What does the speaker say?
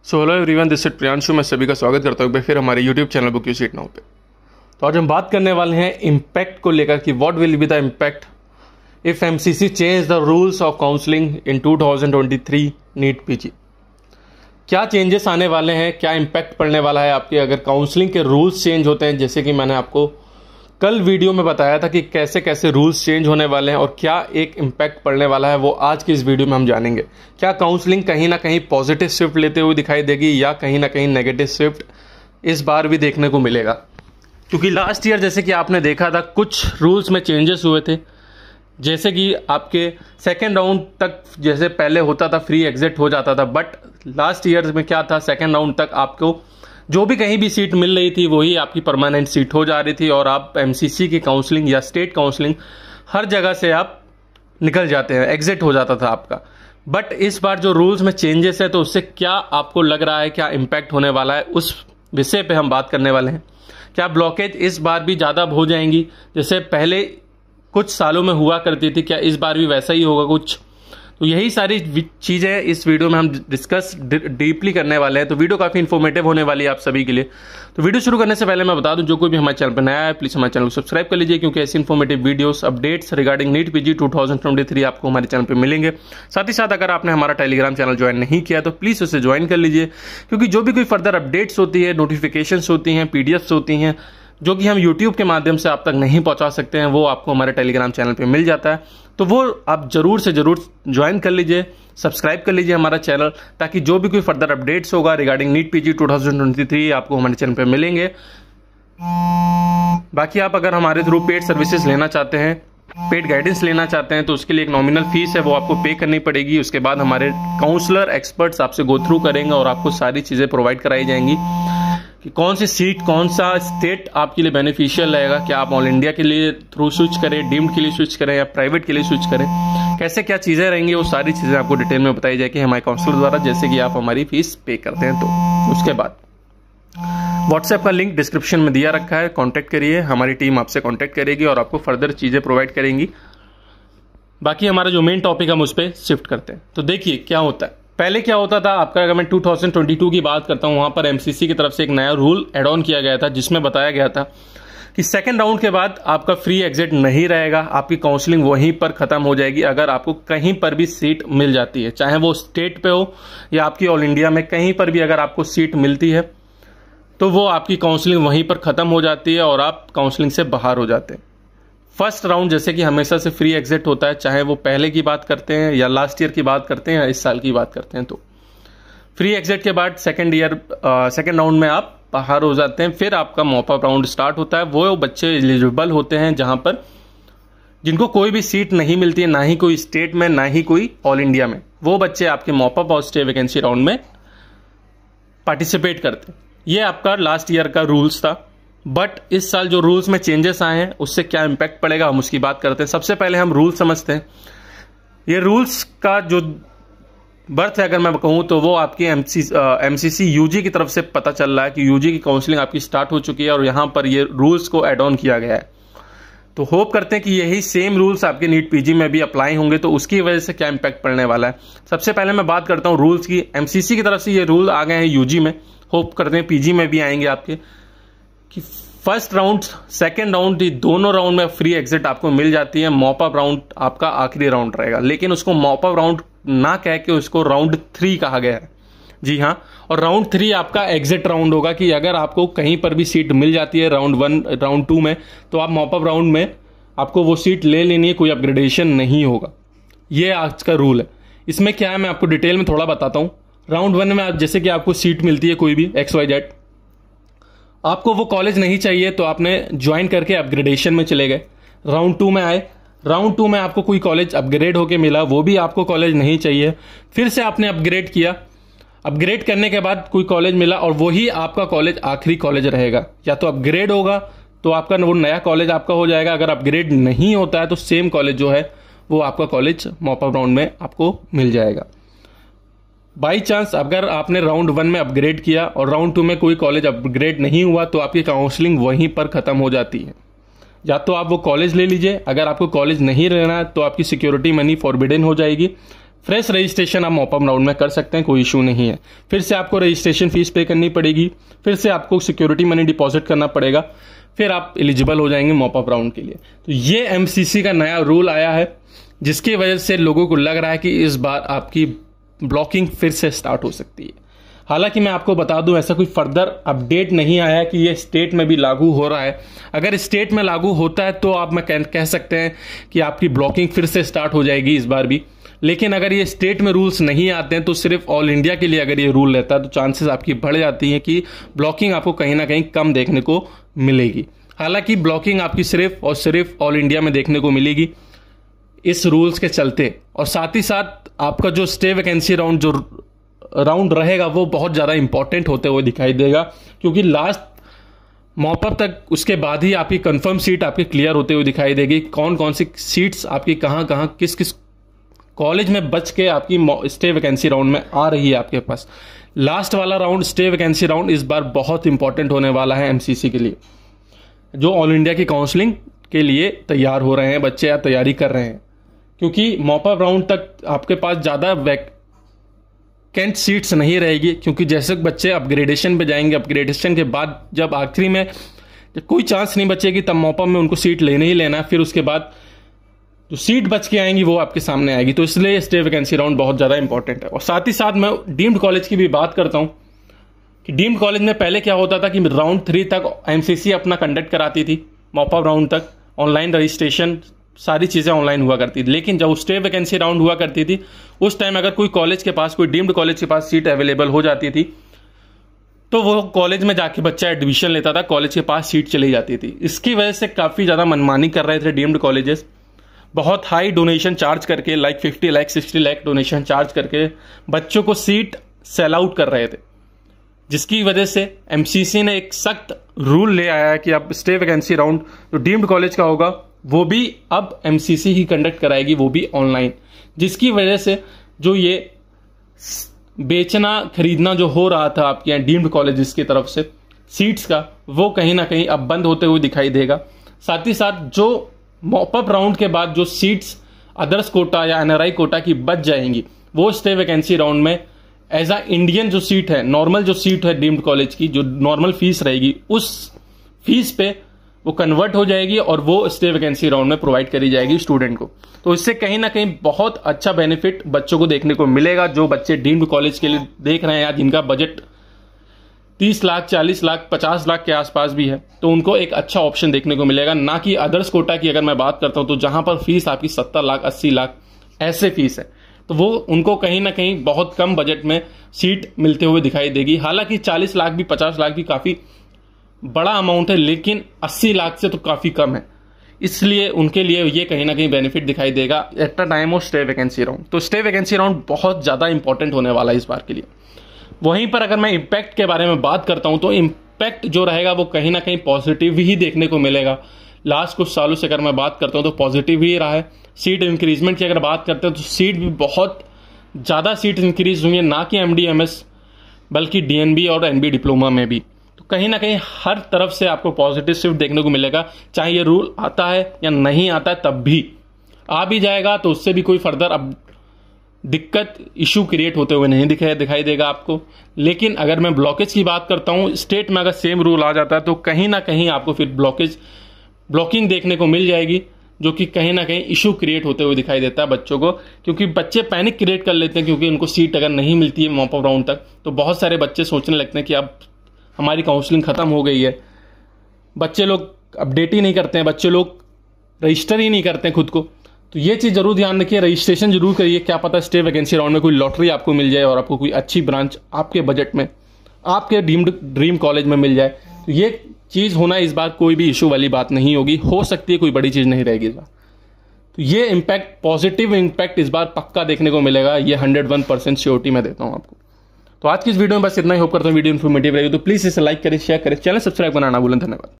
So hello everyone, this is Priyanshu. मैं सभी का स्वागत करता हूँ फिर हमारे YouTube channel book you seat now पे। तो आज हम बात करने वाले हैं इम्पैक्ट को लेकर कि what will be the impact if MCC change the rules of counselling in 2023 NEET PG. क्या चेंजेस आने वाले हैं, क्या इम्पैक्ट पड़ने वाला है आपके अगर काउंसलिंग के रूल्स चेंज होते हैं। जैसे कि मैंने आपको कल वीडियो में बताया था कि कैसे कैसे रूल्स चेंज होने वाले हैं और क्या एक इम्पैक्ट पड़ने वाला है, वो आज की इस वीडियो में हम जानेंगे। क्या काउंसलिंग कहीं ना कहीं पॉजिटिव शिफ्ट लेते हुए दिखाई देगी या कहीं ना कहीं नेगेटिव शिफ्ट इस बार भी देखने को मिलेगा। क्योंकि लास्ट ईयर जैसे कि आपने देखा था कुछ रूल्स में चेंजेस हुए थे। जैसे कि आपके सेकेंड राउंड तक जैसे पहले होता था फ्री एग्जिट हो जाता था, बट लास्ट ईयर में क्या था, सेकेंड राउंड तक आपको जो भी कहीं भी सीट मिल रही थी वही आपकी परमानेंट सीट हो जा रही थी और आप एमसीसी की काउंसलिंग या स्टेट काउंसलिंग हर जगह से आप निकल जाते हैं, एग्जिट हो जाता था आपका। बट इस बार जो रूल्स में चेंजेस है तो उससे क्या आपको लग रहा है, क्या इम्पैक्ट होने वाला है, उस विषय पे हम बात करने वाले हैं। क्या ब्लॉकेज इस बार भी ज़्यादा हो जाएंगी जैसे पहले कुछ सालों में हुआ करती थी, क्या इस बार भी वैसा ही होगा कुछ? तो यही सारी चीज़ें इस वीडियो में हम डिस्कस डीपली करने वाले हैं। तो वीडियो काफ़ी इन्फॉर्मेटिव होने वाली है आप सभी के लिए। तो वीडियो शुरू करने से पहले मैं बता दूं, जो कोई भी हमारे चैनल पर नया है प्लीज़ हमारे चैनल को सब्सक्राइब कर लीजिए, क्योंकि ऐसी informative videos updates regarding NEET PG 2023 आपको हमारे चैनल पर मिलेंगे। साथ ही साथ अगर आपने हमारा टेलीग्राम चैनल ज्वाइन नहीं किया तो प्लीज़ उसे ज्वाइन कर लीजिए, क्योंकि जो भी कोई फर्दर अपडेट्स होती है, नोटिफिकेशंस होती हैं, पीडीएफ्स होती हैं, जो कि हम यूट्यूब के माध्यम से आप तक नहीं पहुंचा सकते हैं, वो आपको हमारे टेलीग्राम चैनल पे मिल जाता है। तो वो आप जरूर से जरूर ज्वाइन कर लीजिए, सब्सक्राइब कर लीजिए हमारा चैनल, ताकि जो भी कोई फर्दर अपडेट्स होगा रिगार्डिंग नीट पीजी 2023 आपको हमारे चैनल पे मिलेंगे। बाकी आप अगर हमारे थ्रू पेड सर्विसेज लेना चाहते हैं, पेड गाइडेंस लेना चाहते हैं, तो उसके लिए एक नॉमिनल फीस है वो आपको पे करनी पड़ेगी। उसके बाद हमारे काउंसलर एक्सपर्ट्स आपसे गो थ्रू करेंगे और आपको सारी चीज़ें प्रोवाइड कराई जाएंगी कि कौन सी सीट, कौन सा स्टेट आपके लिए बेनिफिशियल रहेगा। क्या आप ऑल इंडिया के लिए थ्रू स्विच करें, डीम्ड के लिए स्विच करें या प्राइवेट के लिए स्विच करें, कैसे क्या चीज़ें रहेंगी, वो सारी चीज़ें आपको डिटेल में बताई जाएगी हमारे काउंसलर द्वारा, जैसे कि आप हमारी फीस पे करते हैं। तो उसके बाद व्हाट्सएप का लिंक डिस्क्रिप्शन में दिया रखा है, कॉन्टैक्ट करिए, हमारी टीम आपसे कॉन्टैक्ट करेगी और आपको फर्दर चीज़ें प्रोवाइड करेंगी। बाकी हमारा जो मेन टॉपिक हम उस पर शिफ्ट करते हैं। तो देखिए क्या होता है। पहले क्या होता था आपका, अगर मैं 2022 की बात करता हूं, वहां पर एमसीसी की तरफ से एक नया रूल एड ऑन किया गया था, जिसमें बताया गया था कि सेकेंड राउंड के बाद आपका फ्री एग्जिट नहीं रहेगा, आपकी काउंसलिंग वहीं पर खत्म हो जाएगी। अगर आपको कहीं पर भी सीट मिल जाती है, चाहे वो स्टेट पे हो या आपकी ऑल इंडिया में, कहीं पर भी अगर आपको सीट मिलती है तो वो आपकी काउंसलिंग वहीं पर खत्म हो जाती है और आप काउंसलिंग से बाहर हो जाते हैं। फर्स्ट राउंड जैसे कि हमेशा से फ्री एग्जिट होता है, चाहे वो पहले की बात करते हैं या लास्ट ईयर की बात करते हैं या इस साल की बात करते हैं। तो फ्री एग्जिट के बाद सेकेंड राउंड में आप बाहर हो जाते हैं। फिर आपका मॉप अप राउंड स्टार्ट होता है। वो बच्चे एलिजिबल होते हैं जहां पर जिनको कोई भी सीट नहीं मिलती है, ना ही कोई स्टेट में, ना ही कोई ऑल इंडिया में, वो बच्चे आपके मॉप अप और स्टे वैकेंसी राउंड में पार्टिसिपेट करते हैं। ये आपका लास्ट ईयर का रूल्स था। बट इस साल जो रूल्स में चेंजेस आए हैं उससे क्या इम्पैक्ट पड़ेगा, हम उसकी बात करते हैं। सबसे पहले हम रूल समझते हैं। ये रूल्स का जो बर्थ है अगर मैं कहूं तो वो आपकी एमसीसी यूजी की तरफ से पता चल रहा है कि यूजी की काउंसलिंग आपकी स्टार्ट हो चुकी है और यहां पर ये रूल्स को एड ऑन किया गया है। तो होप करते हैं कि यही सेम रूल्स आपके नीट पीजी में भी अप्लाई होंगे। तो उसकी वजह से क्या इम्पैक्ट पड़ने वाला है, सबसे पहले मैं बात करता हूं रूल्स की। एमसीसी की तरफ से ये रूल आ गए हैं यूजी में, होप करते हैं पीजी में भी आएंगे आपके, कि फर्स्ट राउंड, सेकेंड राउंड, दोनों राउंड में फ्री एग्जिट आपको मिल जाती है। मॉप अप राउंड आपका आखिरी राउंड रहेगा, लेकिन उसको मॉप अप राउंड ना कह के उसको राउंड 3 कहा गया है। जी हाँ, और राउंड 3 आपका एग्जिट राउंड होगा कि अगर आपको कहीं पर भी सीट मिल जाती है राउंड 1, राउंड 2 में, तो आप मॉप अप राउंड में आपको वो सीट ले लेनी है, कोई अपग्रेडेशन नहीं होगा। ये आज का रूल है। इसमें क्या है मैं आपको डिटेल में थोड़ा बताता हूँ। राउंड 1 में जैसे कि आपको सीट मिलती है कोई भी XYZ, आपको वो कॉलेज नहीं चाहिए तो आपने ज्वाइन करके अपग्रेडेशन में चले गए। राउंड 2 में आए, राउंड 2 में आपको कोई कॉलेज अपग्रेड होके मिला, वो भी आपको कॉलेज नहीं चाहिए, फिर से आपने अपग्रेड किया, अपग्रेड करने के बाद कोई कॉलेज मिला और वही आपका कॉलेज आखिरी कॉलेज रहेगा। या तो अपग्रेड होगा तो आपका वो नया कॉलेज आपका हो जाएगा, अगर अपग्रेड नहीं होता है तो सेम कॉलेज जो है वो आपका कॉलेज मॉप अप राउंड में आपको मिल जाएगा। बाई चांस अगर आपने राउंड 1 में अपग्रेड किया और राउंड 2 में कोई कॉलेज अपग्रेड नहीं हुआ तो आपकी काउंसलिंग वहीं पर खत्म हो जाती है। या तो आप वो कॉलेज ले लीजिए, अगर आपको कॉलेज नहीं लेना है तो आपकी सिक्योरिटी मनी फॉरबिडन हो जाएगी, फ्रेश रजिस्ट्रेशन आप मॉपअप राउंड में कर सकते हैं, कोई इशू नहीं है। फिर से आपको रजिस्ट्रेशन फीस पे करनी पड़ेगी, फिर से आपको सिक्योरिटी मनी डिपॉजिट करना पड़ेगा, फिर आप एलिजिबल हो जाएंगे मॉपअप राउंड के लिए। तो ये एमसीसी का नया रूल आया है, जिसकी वजह से लोगों को लग रहा है कि इस बार आपकी ब्लॉकिंग फिर से स्टार्ट हो सकती है। हालांकि मैं आपको बता दूं, ऐसा कोई फर्दर अपडेट नहीं आया है कि ये स्टेट में भी लागू हो रहा है। अगर स्टेट में लागू होता है तो आप कह सकते हैं कि आपकी ब्लॉकिंग फिर से स्टार्ट हो जाएगी इस बार भी। लेकिन अगर ये स्टेट में रूल्स नहीं आते हैं तो सिर्फ ऑल इंडिया के लिए अगर ये रूल रहता है तो चांसेस आपकी बढ़ जाती हैं कि ब्लॉकिंग आपको कहीं ना कहीं कम देखने को मिलेगी। हालांकि ब्लॉकिंग आपकी सिर्फ और सिर्फ ऑल इंडिया में देखने को मिलेगी इस रूल्स के चलते, और साथ ही साथ आपका जो स्टे वैकेंसी राउंड रहेगा वो बहुत ज़्यादा इंपॉर्टेंट होते हुए दिखाई देगा, क्योंकि लास्ट मॉपअप तक उसके बाद ही आपकी कंफर्म सीट आपकी क्लियर होते हुए दिखाई देगी। कौन कौन सी सीट्स आपकी कहाँ कहाँ किस किस कॉलेज में बच के आपकी स्टे वैकेंसी राउंड में आ रही है आपके पास। लास्ट वाला राउंड स्टे वैकेंसी राउंड इस बार बहुत इंपॉर्टेंट होने वाला है एमसीसी के लिए, जो ऑल इंडिया की काउंसलिंग के लिए तैयार हो रहे हैं बच्चे या तैयारी कर रहे हैं। क्योंकि मॉपअप राउंड तक आपके पास ज़्यादा वैकेंट सीट्स नहीं रहेगी, क्योंकि जैसे बच्चे अपग्रेडेशन पे जाएंगे, अपग्रेडेशन के बाद जब आखिरी में जब कोई चांस नहीं बचेगी तब मॉपअप में उनको सीट लेने ही लेना है। फिर उसके बाद जो सीट बच के आएंगी वो आपके सामने आएगी। तो इसलिए स्टे वैकेंसी राउंड बहुत ज़्यादा इंपॉर्टेंट है। और साथ ही साथ मैं डीम्ड कॉलेज की भी बात करता हूँ कि डीम्ड कॉलेज में पहले क्या होता था कि राउंड 3 तक एमसीसी अपना कंडक्ट कराती थी, मॉपअप राउंड तक ऑनलाइन रजिस्ट्रेशन सारी चीज़ें ऑनलाइन हुआ करती थी। लेकिन जब स्टे वैकेंसी राउंड हुआ करती थी उस टाइम अगर कोई कॉलेज के पास, कोई डीम्ड कॉलेज के पास सीट अवेलेबल हो जाती थी तो वो कॉलेज में जाके बच्चा एडमिशन लेता था, कॉलेज के पास सीट चली जाती थी। इसकी वजह से काफ़ी ज़्यादा मनमानी कर रहे थे डीम्ड कॉलेजेस, बहुत हाई डोनेशन चार्ज करके like 50 lakh 60 lakh donation charge करके बच्चों को सीट सेल आउट कर रहे थे, जिसकी वजह से एमसीसी ने एक सख्त रूल ले आया है कि अब स्टे वैकेंसी राउंड जो डीम्ड कॉलेज का होगा वो भी अब एमसीसी ही कंडक्ट कराएगी, वो भी ऑनलाइन। जिसकी वजह से जो ये बेचना खरीदना जो हो रहा था आपके यहाँ डीम्ड कॉलेजेस की तरफ से सीट्स का, वो कहीं ना कहीं अब बंद होते हुए दिखाई देगा। साथ ही साथ जो मॉपअप राउंड के बाद जो सीट्स अदर्स कोटा या एनआरआई कोटा की बच जाएंगी वो स्टे वैकेंसी राउंड में एज अ इंडियन जो सीट है, नॉर्मल जो सीट है डीम्ड कॉलेज की, जो नॉर्मल फीस रहेगी उस फीस पे वो कन्वर्ट हो जाएगी और वो स्टे वैकेंसी राउंड में प्रोवाइड करी जाएगी स्टूडेंट को। तो इससे कहीं ना कहीं बहुत अच्छा बेनिफिट बच्चों को देखने को मिलेगा। जो बच्चे डीम्ड कॉलेज के लिए देख रहे हैं या जिनका बजट 30 लाख 40 लाख 50 लाख के आसपास भी है, तो उनको एक अच्छा ऑप्शन देखने को मिलेगा। ना कि अदर्स कोटा की अगर मैं बात करता हूं तो जहां पर फीस आपकी 70 लाख 80 लाख ऐसे फीस है, तो वो उनको कहीं ना कहीं बहुत कम बजट में सीट मिलते हुए दिखाई देगी। हालांकि 40 लाख भी 50 लाख भी काफी बड़ा अमाउंट है, लेकिन 80 लाख से तो काफी कम है, इसलिए उनके लिए ये कहीं ना कहीं बेनिफिट दिखाई देगा at the time of stay vacancy round. तो स्टे वैकेंसी राउंड बहुत ज्यादा इंपॉर्टेंट होने वाला है इस बार के लिए। वहीं पर अगर मैं इम्पैक्ट के बारे में बात करता हूं तो इम्पैक्ट जो रहेगा वो कहीं ना कहीं पॉजिटिव ही देखने को मिलेगा। लास्ट कुछ सालों से अगर मैं बात करता हूं तो पॉजिटिव ही रहा है। सीट इंक्रीजमेंट की अगर बात करते हैं तो सीट भी बहुत ज़्यादा सीट इंक्रीज हुई है, ना कि एमडीएमएस बल्कि डीएनबी और एनबी डिप्लोमा में भी। तो कहीं ना कहीं हर तरफ से आपको पॉजिटिव शिफ्ट देखने को मिलेगा, चाहे ये रूल आता है या नहीं आता है, तब भी आ भी जाएगा तो उससे भी कोई फर्दर अब दिक्कत इशू क्रिएट होते हुए नहीं दिखाई देगा आपको। लेकिन अगर मैं ब्लॉकेज की बात करता हूं, स्टेट में अगर सेम रूल आ जाता है तो कहीं ना कहीं आपको फिर ब्लॉकिंग देखने को मिल जाएगी, जो कि कहीं ना कहीं इशू क्रिएट होते हुए दिखाई देता है बच्चों को, क्योंकि बच्चे पैनिक क्रिएट कर लेते हैं। क्योंकि उनको सीट अगर नहीं मिलती है मॉपअप राउंड तक तो बहुत सारे बच्चे सोचने लगते हैं कि अब हमारी काउंसलिंग खत्म हो गई है। बच्चे लोग अपडेट ही नहीं करते हैं, बच्चे लोग रजिस्टर ही नहीं करते हैं खुद को। तो ये चीज़ जरूर ध्यान रखिए, रजिस्ट्रेशन जरूर करिए। क्या पता स्टे वैकेंसी राउंड में कोई लॉटरी आपको मिल जाए और आपको कोई अच्छी ब्रांच आपके बजट में आपके ड्रीम कॉलेज में मिल जाए। तो ये चीज़ होना इस बार कोई भी इशू वाली बात नहीं होगी, हो सकती है कोई बड़ी चीज़ नहीं रहेगी इस बार। तो ये इम्पैक्ट, पॉजिटिव इम्पैक्ट इस बार पक्का देखने को मिलेगा, ये 101% श्योरिटी मैं देता हूँ आपको। तो आज की इस वीडियो में बस इतना ही। होप करता हूँ वीडियो इन्फॉर्मेटिव रहेगी। तो प्लीज़ इसे लाइक करें, शेयर करें, चैनल सब्सक्राइब करना ना भूलें। धन्यवाद।